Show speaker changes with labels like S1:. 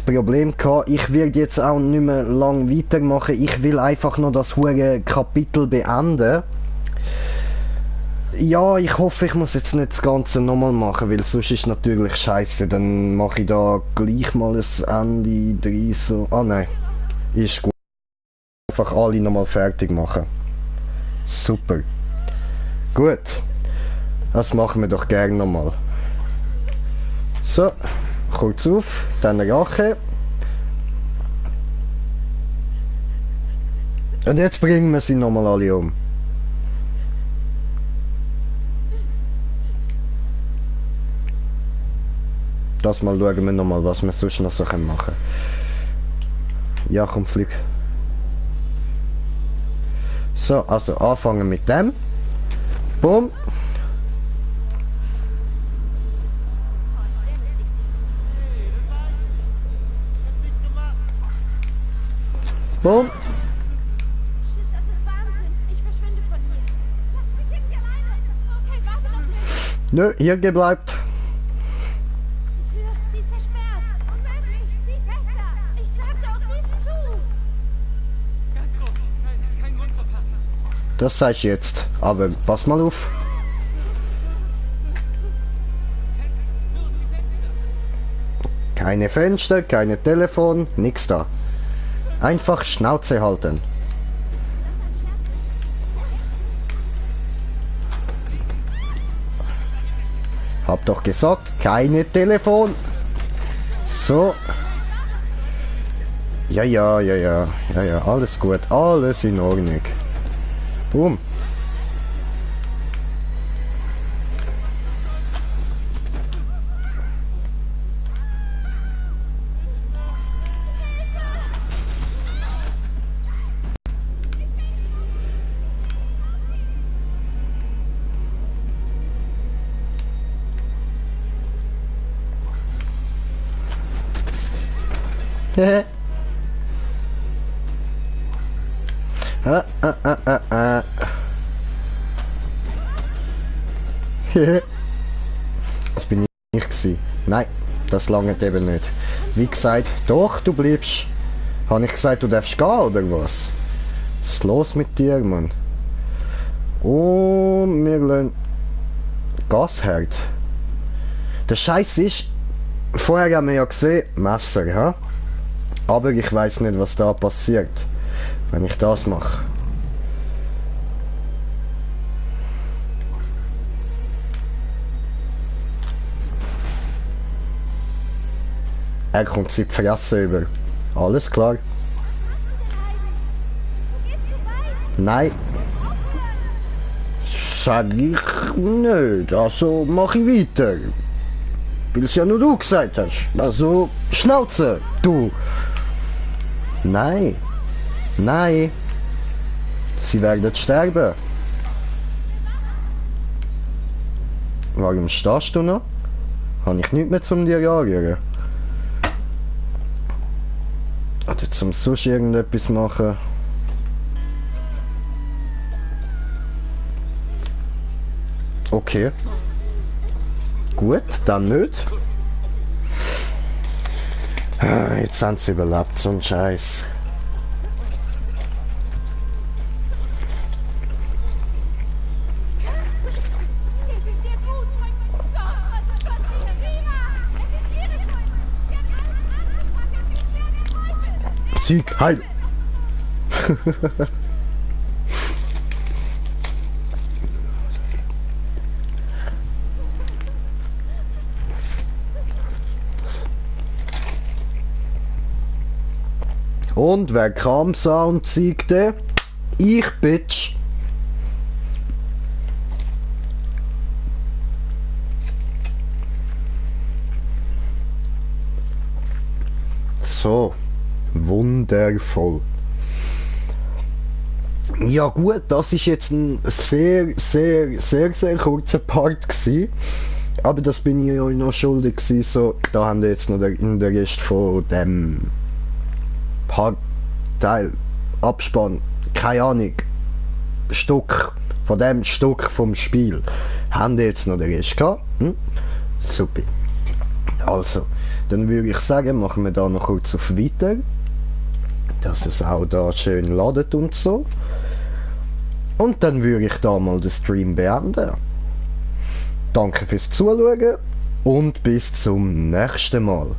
S1: Problem gehabt. Ich werde jetzt auch nicht mehr lang weitermachen. Ich will einfach noch das hure Kapitel beenden. Ja, ich hoffe, ich muss jetzt nicht das Ganze nochmal machen, weil sonst ist natürlich scheiße. Dann mache ich da gleich mal ein Ende drin, so. Ah nein, ist gut. Einfach alle nochmal fertig machen. Super. Gut. Das machen wir doch gerne nochmal. So, kurz auf, dann Rache. Und jetzt bringen wir sie nochmal alle um. Das mal schauen wir nochmal, was wir sonst noch so machen können. Ja, komm, flieg. So, also anfangen mit dem. Boom. Boom.
S2: Das ist Wahnsinn. Ich verschwinde von hier. Lass mich irgendwie alleine. Okay, warte noch nicht.
S1: Nö, hier gebleibt.
S2: Die Tür, sie ist versperrt. Unmöglich. Die Fenster. Ich sag doch, sie ist zu.
S3: Ganz ruhig. Kein Grund zur Panik.
S1: Das sag ich jetzt. Aber pass mal auf. Keine Fenster, keine Telefon, nix da. Einfach Schnauze halten. Hab doch gesagt, keine Telefon. So. Ja, alles gut, alles in Ordnung. Boom. Das bin ich gewesen. Nein, das langt eben nicht. Wie gesagt, doch, du bleibst. Habe ich gesagt, du darfst gehen, oder was? Was ist los mit dir, Mann? Oh, wir lassen Gasherd. Der Scheiß ist, vorher haben wir ja gesehen, Messer, ha? Aber ich weiß nicht, was da passiert, wenn ich das mache. Er kommt sie die Fresse über. Alles klar. Nein. Sag ich nicht. Also mach ich weiter. Weil es ja nur du gesagt hast. Also Schnauze, du. Nein. Nein. Sie werden sterben. Warum stehst du noch? Habe ich nichts mehr zum dir anrühren? Oder zum sonst irgendetwas machen? Okay. Gut, dann nicht. Jetzt haben sie überlebt, so ein Scheiß.
S2: Geht es dir gut? Gott, was ist passiert? Mira! Es ist ihre Schuld! Sie hat alles angepackt, es ist der Teufel!
S1: Sieg, heil! Und wer kam sah und siegte? Ich, Bitch! So, wundervoll. Ja gut, das ist jetzt ein sehr kurzer Part gewesen. Aber das bin ich euch noch schuldig gewesen, so, da haben wir jetzt noch den Rest von dem Teil, Abspann, keine Ahnung, Stück, von dem Stück vom Spiel. Haben wir jetzt noch den Rest gehabt? Hm? Super. Also, dann würde ich sagen, machen wir da noch kurz auf Weiter, dass es auch da schön ladet und so. Und dann würde ich da mal den Stream beenden. Danke fürs Zuschauen und bis zum nächsten Mal.